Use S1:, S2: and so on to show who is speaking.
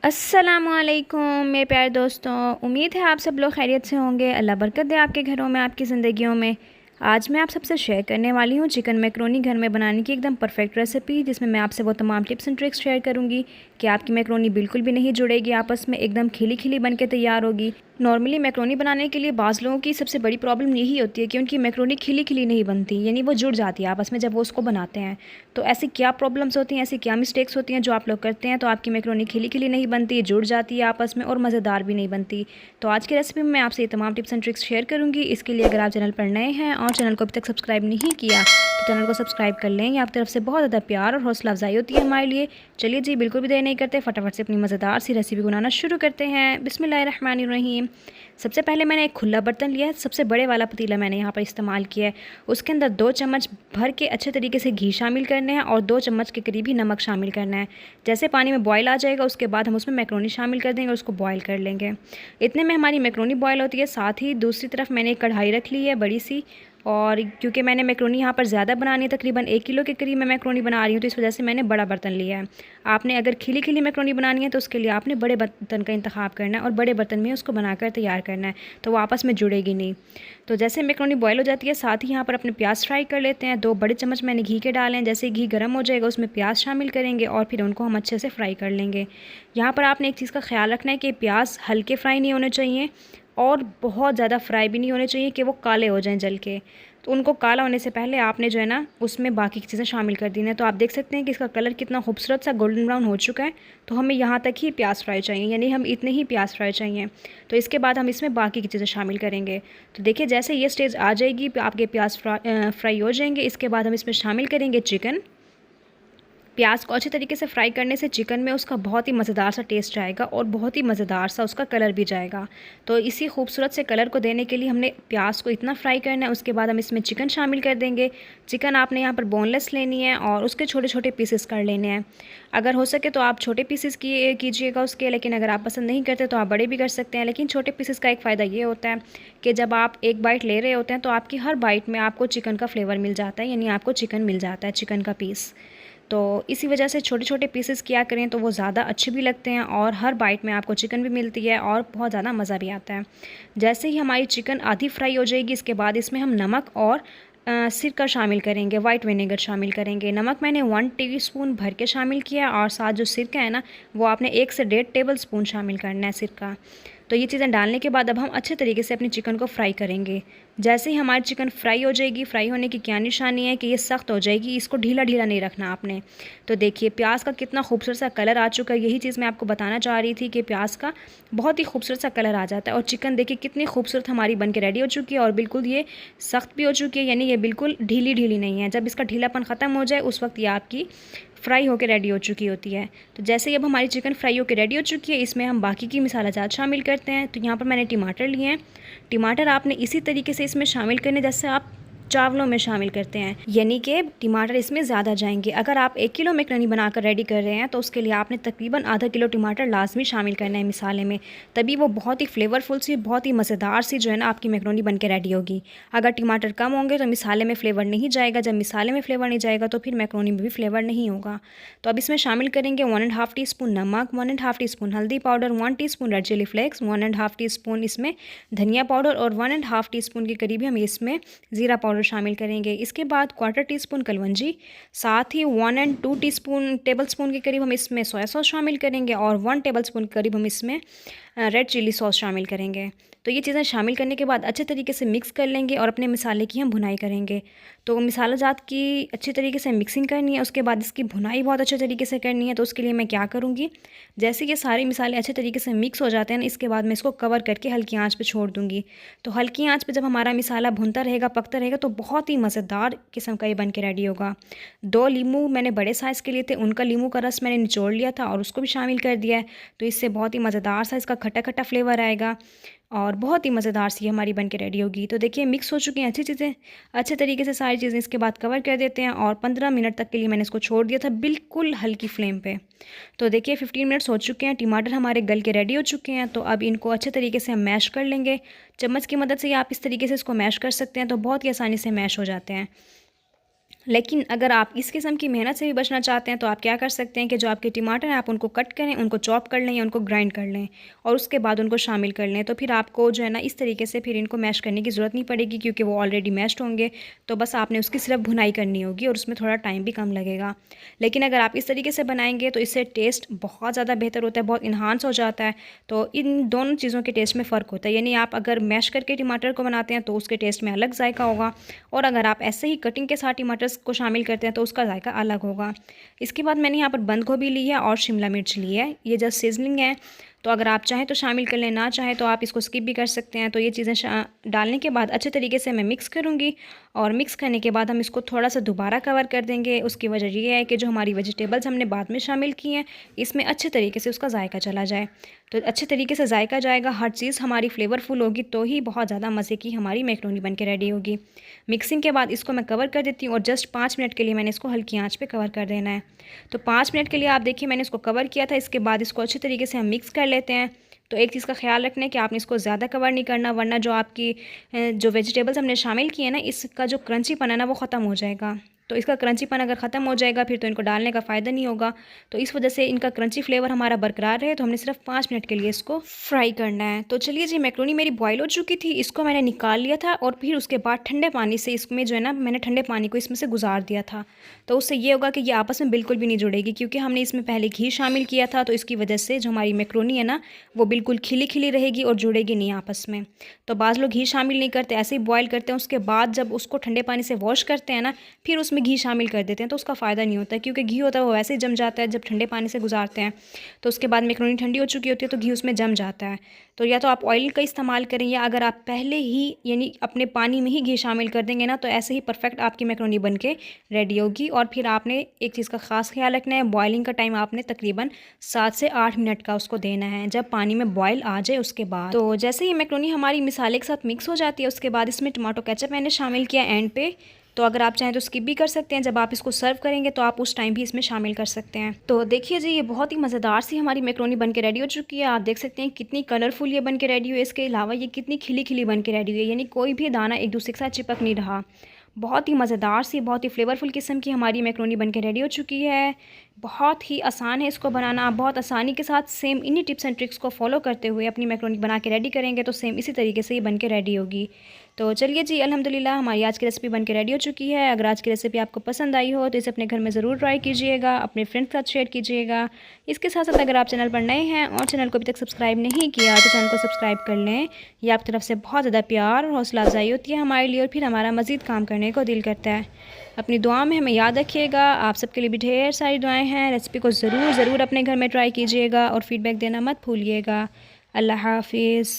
S1: अस्सलामुअलैकुम मेरे प्यारे दोस्तों। उम्मीद है आप सब लोग खैरियत से होंगे। अल्लाह बरकत दे आपके घरों में, आपकी ज़िंदगियों में। आज मैं आप सबसे शेयर करने वाली हूँ चिकन मैकरोनी घर में बनाने की एकदम परफेक्ट रेसिपी, जिसमें मैं आपसे वो तमाम टिप्स एंड ट्रिक्स शेयर करूँगी कि आपकी मैकरोनी बिल्कुल भी नहीं जुड़ेगी आपस में, एकदम खिली खिली बन के तैयार होगी। नॉर्मली मैकरोनी बनाने के लिए बाज़ लोगों की सबसे बड़ी प्रॉब्लम यही होती है कि उनकी मैकरोनी खिली खिली नहीं बनती, यानी वो जुड़ जाती है आपस में जब वो उसको बनाते हैं। तो ऐसी क्या प्रॉब्लम्स होती हैं, ऐसी क्या मिस्टेक्स होती हैं जो आप लोग करते हैं तो आपकी मैकरोनी खिली खिली नहीं बनती, जुड़ जाती है आपस में और मज़ेदार भी नहीं बनती। तो आज की रेसिपी में मैं आपसे ये तमाम टिप्स एंड ट्रिक्स शेयर करूँगी। इसके लिए अगर आप चैनल पर नए हैं और चैनल को अभी तक सब्सक्राइब नहीं किया तो चैनल को सब्सक्राइब कर लें। ये आपकी तरफ से बहुत ज़्यादा प्यार और हौसला अफजाई होती है हमारे लिए। चलिए जी, बिल्कुल भी देर नहीं करते, फटाफट से अपनी मज़ेदार सी रेसिपी बनाना शुरू करते हैं। बिस्मिल्लाहिर्रहमानिर्रहीम। सबसे पहले मैंने एक खुला बर्तन लिया है, सबसे बड़े वाला पतीला मैंने यहाँ पर इस्तेमाल किया है। उसके अंदर 2 चम्मच भर के अच्छे तरीके से घी शामिल करने हैं और 2 चम्मच के करीब ही नमक शामिल करना है। जैसे पानी में बॉयल आ जाएगा उसके बाद हम उसमें मैक्रोनी शामिल कर देंगे और उसको बॉयल कर लेंगे। इतने में हमारी मैक्रोनी बॉयल होती है। साथ ही दूसरी तरफ मैंने एक कढ़ाई रख ली है बड़ी सी, और क्योंकि मैंने मैक्रोनी यहाँ पर ज़्यादा बनानी है, तकरीबन 1 किलो के करीब मैं मैक्रोनी बना रही हूँ, तो इस वजह से मैंने बड़ा बर्तन लिया है। आपने अगर खिली खिली मैक्रोनी बनानी है तो उसके लिए आपने बड़े बर्तन का इंतखाब करना है और बड़े बर्तन में उसको बनाकर तैयार करना है, तो वो आपस में जुड़ेगी नहीं। तो जैसे मैक्रोनी बॉयल हो जाती है, साथ ही यहाँ पर अपने प्याज फ्राई कर लेते हैं। 2 बड़े चम्मच मैंने घी के डाले हैं। जैसे घी गर्म हो जाएगा उसमें प्याज शामिल करेंगे और फिर उनको हम अच्छे से फ्राई कर लेंगे। यहाँ पर आपने एक चीज़ का ख्याल रखना है कि प्याज हल्के फ्राई नहीं होने चाहिए और बहुत ज़्यादा फ्राई भी नहीं होने चाहिए कि वो काले हो जाएं जल के। तो उनको काला होने से पहले आपने जो है ना उसमें बाकी की चीज़ें शामिल कर दी हैं। तो आप देख सकते हैं कि इसका कलर कितना खूबसूरत सा गोल्डन ब्राउन हो चुका है। तो हमें यहाँ तक ही प्याज फ्राई चाहिए, यानी हम इतने ही प्याज फ्राई चाहिए। तो इसके बाद हम इसमें बाकी की चीज़ें शामिल करेंगे। तो देखिए, जैसे ये स्टेज आ जाएगी आपके प्याज फ्राई हो जाएंगे, इसके बाद हम इसमें शामिल करेंगे चिकन। प्याज को अच्छे तरीके से फ्राई करने से चिकन में उसका बहुत ही मज़ेदार सा टेस्ट आएगा और बहुत ही मज़ेदार सा उसका कलर भी जाएगा। तो इसी खूबसूरत से कलर को देने के लिए हमने प्याज को इतना फ्राई करना है। उसके बाद हम इसमें चिकन शामिल कर देंगे। चिकन आपने यहाँ पर बोनलेस लेनी है और उसके छोटे छोटे पीसेस कर लेने हैं। अगर हो सके तो आप छोटे पीसेस कीजिएगा उसके, लेकिन अगर आप पसंद नहीं करते तो आप बड़े भी कर सकते हैं। लेकिन छोटे पीसेस का एक फ़ायदा ये होता है कि जब आप एक बाइट ले रहे होते हैं तो आपकी हर बाइट में आपको चिकन का फ्लेवर मिल जाता है, यानी आपको चिकन मिल जाता है, चिकन का पीस। तो इसी वजह से छोटे छोटे पीसेस किया करें तो वो ज़्यादा अच्छे भी लगते हैं और हर बाइट में आपको चिकन भी मिलती है और बहुत ज़्यादा मज़ा भी आता है। जैसे ही हमारी चिकन आधी फ्राई हो जाएगी, इसके बाद इसमें हम नमक और सिरका शामिल करेंगे, वाइट विनेगर शामिल करेंगे। नमक मैंने 1 टीस्पून भर के शामिल किया और साथ जो सिरका है ना वो आपने 1 से 1.5 टेबल स्पून शामिल करना है सिरका। तो ये चीज़ें डालने के बाद अब हम अच्छे तरीके से अपनी चिकन को फ्राई करेंगे। जैसे ही हमारी चिकन फ्राई हो जाएगी, फ्राई होने की क्या निशानी है कि ये सख्त हो जाएगी, इसको ढीला ढीला नहीं रखना आपने। तो देखिए प्याज का कितना खूबसूरत सा कलर आ चुका है। यही चीज़ मैं आपको बताना चाह रही थी कि प्याज का बहुत ही खूबसूरत सा कलर आ जाता है। और चिकन देखिए कितनी खूबसूरत हमारी बन के रेडी हो चुकी है और बिल्कुल ये सख्त भी हो चुकी है, यानी ये बिल्कुल ढीली ढीली नहीं है। जब इसका ढीलापन ख़त्म हो जाए उस वक्त ये आपकी फ्राई होकर रेडी हो चुकी होती है। तो जैसे ही अब हमारी चिकन फ्राई होकर रेडी हो चुकी है, इसमें हम बाकी की मसाला जात शामिल करते हैं। तो यहाँ पर मैंने टमाटर लिए हैं। टमाटर आपने इसी तरीके से इसमें शामिल करने जैसे आप चावलों में शामिल करते हैं, यानी कि टमाटर इसमें ज़्यादा जाएंगे। अगर आप 1 किलो मैकरोनी बनाकर रेडी कर रहे हैं तो उसके लिए आपने तकरीबन आधा किलो टमाटर लाजमी शामिल करना है मिसाले में, तभी वो बहुत ही फ्लेवरफुल सी, बहुत ही मज़ेदार सी जो है ना आपकी मैकरोनी बन के रेडी होगी। अगर टमाटर कम होंगे तो मिसाले में फ़्लेवर नहीं जाएगा, जब मिसाले में फ़्लेवर नहीं जाएगा तो फिर मैकरोनी में भी फ्लेवर नहीं होगा। तो अब इसमें शामिल करेंगे 1.5 टीस्पून नमक, 1.5 टीस्पून हल्दी powder, 1 teaspoon red chilli flakes, 1.5 teaspoon इसमें धनिया पाउडर और 1.5 टीस्पून के करीब हम इसमें ज़ीरा पाउडर शामिल करेंगे। इसके बाद 1/4 टीस्पून कलवंजी, साथ ही 1 और 2 टेबल स्पून के करीब हम इसमें सोया सॉस शामिल करेंगे और 1 टेबल स्पून के करीब हम इसमें रेड चिली सॉस शामिल करेंगे। तो ये चीज़ें शामिल करने के बाद अच्छे तरीके से मिक्स कर लेंगे और अपने मसाले की हम भुनाई करेंगे। तो मसाला जात की अच्छी तरीके से मिक्सिंग करनी है, उसके बाद इसकी भुनाई बहुत अच्छे तरीके से करनी है। तो उसके लिए मैं क्या करूँगी, जैसे ये सारे मसाले अच्छे तरीके से मिक्स हो जाते हैं ना, इसके बाद मैं इसको कवर करके हल्की आंच पे छोड़ दूँगी। तो हल्की आंच पे जब हमारा मसाला भुनता रहेगा, पकता रहेगा, तो बहुत ही मज़ेदार किस्म का ये बन के रेडी होगा। 2 लीमू मैंने बड़े साइज़ के लिए थे, उनका लीमू का रस मैंने निचोड़ लिया था और उसको भी शामिल कर दिया है। तो इससे बहुत ही मज़ेदार सा इसका खट्टा खट्टा फ्लेवर आएगा और बहुत ही मज़ेदार सी हमारी बन के रेडी होगी। तो देखिए मिक्स हो चुकी हैं अच्छी चीज़ें, अच्छे तरीके से सारी चीज़ें। इसके बाद कवर कर देते हैं और 15 मिनट तक के लिए मैंने इसको छोड़ दिया था बिल्कुल हल्की फ्लेम पे। तो देखिए 15 मिनट्स हो चुके हैं, टमाटर हमारे गल के रेडी हो चुके हैं। तो अब इनको अच्छे तरीके से हम मैश कर लेंगे। चम्मच की मदद से आप इस तरीके से इसको मैश कर सकते हैं, तो बहुत ही आसानी से मैश हो जाते हैं। लेकिन अगर आप इस किस्म की मेहनत से भी बचना चाहते हैं तो आप क्या कर सकते हैं कि जो आपके टमाटर हैं आप उनको कट करें, उनको चॉप कर लें या उनको ग्राइंड कर लें और उसके बाद उनको शामिल कर लें। तो फिर आपको जो है ना इस तरीके से फिर इनको मैश करने की ज़रूरत नहीं पड़ेगी, क्योंकि वो ऑलरेडी मैश्ड होंगे। तो बस आपने उसकी सिर्फ भुनाई करनी होगी और उसमें थोड़ा टाइम भी कम लगेगा। लेकिन अगर आप इस तरीके से बनाएंगे तो इससे टेस्ट बहुत ज़्यादा बेहतर होता है, बहुत इन्हांस हो जाता है। तो इन दोनों चीज़ों के टेस्ट में फ़र्क होता है। यानी आप अगर मैश करके टमाटर को बनाते हैं तो उसके टेस्ट में अलग जायका होगा, और अगर आप ऐसे ही कटिंग के साथ टमाटर को शामिल करते हैं तो उसका जायका अलग होगा। इसके बाद मैंने यहाँ पर बंद गोभी ली है और शिमला मिर्च ली है। ये जस्ट सीजनिंग है, तो अगर आप चाहें तो शामिल कर लें, ना चाहें तो आप इसको स्किप भी कर सकते हैं। तो ये चीज़ें डालने के बाद अच्छे तरीके से मैं मिक्स करूँगी, और मिक्स करने के बाद हम इसको थोड़ा सा दोबारा कवर कर देंगे। उसकी वजह ये है कि जो हमारी वेजिटेबल्स हमने बाद में शामिल की हैं इसमें अच्छे तरीके से उसका जायका चला जाए। तो अच्छे तरीके से जायका जाएगा, हर चीज़ हमारी फ्लेवरफुल होगी, तो ही बहुत ज़्यादा मज़े की हमारी मैक्रोनी बन के रेडी होगी। मिक्सिंग के बाद इसको मैं कवर कर देती हूँ और जस्ट 5 मिनट के लिए मैंने इसको हल्की आंच पे कवर कर देना है। तो 5 मिनट के लिए आप देखिए मैंने इसको कवर किया था। इसके बाद इसको अच्छे तरीके से हम मिक्स कर लेते हैं। तो एक चीज़ का ख्याल रखना है कि आपने इसको ज़्यादा कवर नहीं करना, वरना जो आपकी जो वेजिटेबल्स हमने शामिल किए हैं ना, इसका जो क्रंचीपन है ना वो ख़त्म हो जाएगा। तो इसका क्रंचीपन अगर ख़त्म हो जाएगा फिर तो इनको डालने का फ़ायदा नहीं होगा। तो इस वजह से इनका क्रंची फ्लेवर हमारा बरकरार रहे तो हमने सिर्फ 5 मिनट के लिए इसको फ्राई करना है। तो चलिए जी, मैक्रोनी मेरी बॉयल हो चुकी थी, इसको मैंने निकाल लिया था और फिर उसके बाद ठंडे पानी से इसमें जो है ना मैंने ठंडे पानी को इसमें से गुजार दिया था। तो उससे ये होगा कि ये आपस में बिल्कुल भी नहीं जुड़ेगी, क्योंकि हमने इसमें पहले घी शामिल किया था। तो इसकी वजह से जो हमारी मैक्रोनी है ना वो बिल्कुल खिली खिली रहेगी और जुड़ेगी नहीं आपस में। तो बाज़ लोग घी शामिल नहीं करते, ऐसे ही बॉयल करते हैं, उसके बाद जब उसको ठंडे पानी से वॉश करते हैं ना फिर उसमें घी शामिल कर देते हैं, तो उसका फ़ायदा नहीं होता, क्योंकि घी होता है वो वैसे ही जम जाता है जब ठंडे पानी से गुजारते हैं। तो उसके बाद मैक्रोनी ठंडी हो चुकी होती है तो घी उसमें जम जाता है। तो या तो आप ऑयल का इस्तेमाल करें, या अगर आप पहले ही यानी अपने पानी में ही घी शामिल कर देंगे ना तो ऐसे ही परफेक्ट आपकी मैक्रोनी बन के रेडी होगी। और फिर आपने एक चीज़ का ख़ास ख्याल रखना है, बॉयलिंग का टाइम आपने तकरीबन 7 से 8 मिनट का उसको देना है, जब पानी में बॉयल आ जाए उसके बाद। तो जैसे ही मैक्रोनी हमारी मिसाले के साथ मिक्स हो जाती है उसके बाद इसमें टमाटो केचप मैंने शामिल किया एंड पे। तो अगर आप चाहें तो स्किप भी कर सकते हैं, जब आप इसको सर्व करेंगे तो आप उस टाइम भी इसमें शामिल कर सकते हैं। तो देखिए जी, ये बहुत ही मज़ेदार सी हमारी मैक्रोनी बन के रेडी हो चुकी है। आप देख सकते हैं कितनी कलरफुल ये बन के रेडी हुई है, इसके अलावा ये कितनी खिली खिली बन के रेडी हुई है, यानी कोई भी दाना एक दूसरे के साथ चिपक नहीं रहा। बहुत ही मज़ेदार सी, बहुत ही फ्लेवरफुल किस्म की हमारी मैक्रोनी बन के रेडी हो चुकी है। बहुत ही आसान है इसको बनाना। आप बहुत आसानी के साथ सेम इन्हीं टिप्स एंड ट्रिक्स को फॉलो करते हुए अपनी मैक्रोनी बना के रेडी करेंगे तो सेम इसी तरीके से ही बन के रेडी होगी। तो चलिए जी, अल्हम्दुलिल्लाह हमारी आज की रेसिपी बन के रेडी हो चुकी है। अगर आज की रेसिपी आपको पसंद आई हो तो इसे अपने घर में ज़रूर ट्राई कीजिएगा, अपने फ्रेंड्स के साथ शेयर कीजिएगा। इसके साथ साथ अगर आप चैनल पर नए हैं और चैनल को अभी तक सब्सक्राइब नहीं किया तो चैनल को सब्सक्राइब कर लें। ये आपकी तरफ से बहुत ज़्यादा प्यार और हौसला अफजाई होती है हमारे लिए, और फिर हमारा मज़ीद काम करने को दिल करता है। अपनी दुआ में हमें याद रखिएगा। आप सबके लिए भी ढेर सारी दुआएं हैं। रेसिपी को ज़रूर अपने घर में ट्राई कीजिएगा और फीडबैक देना मत भूलिएगा। अल्लाह हाफिज़।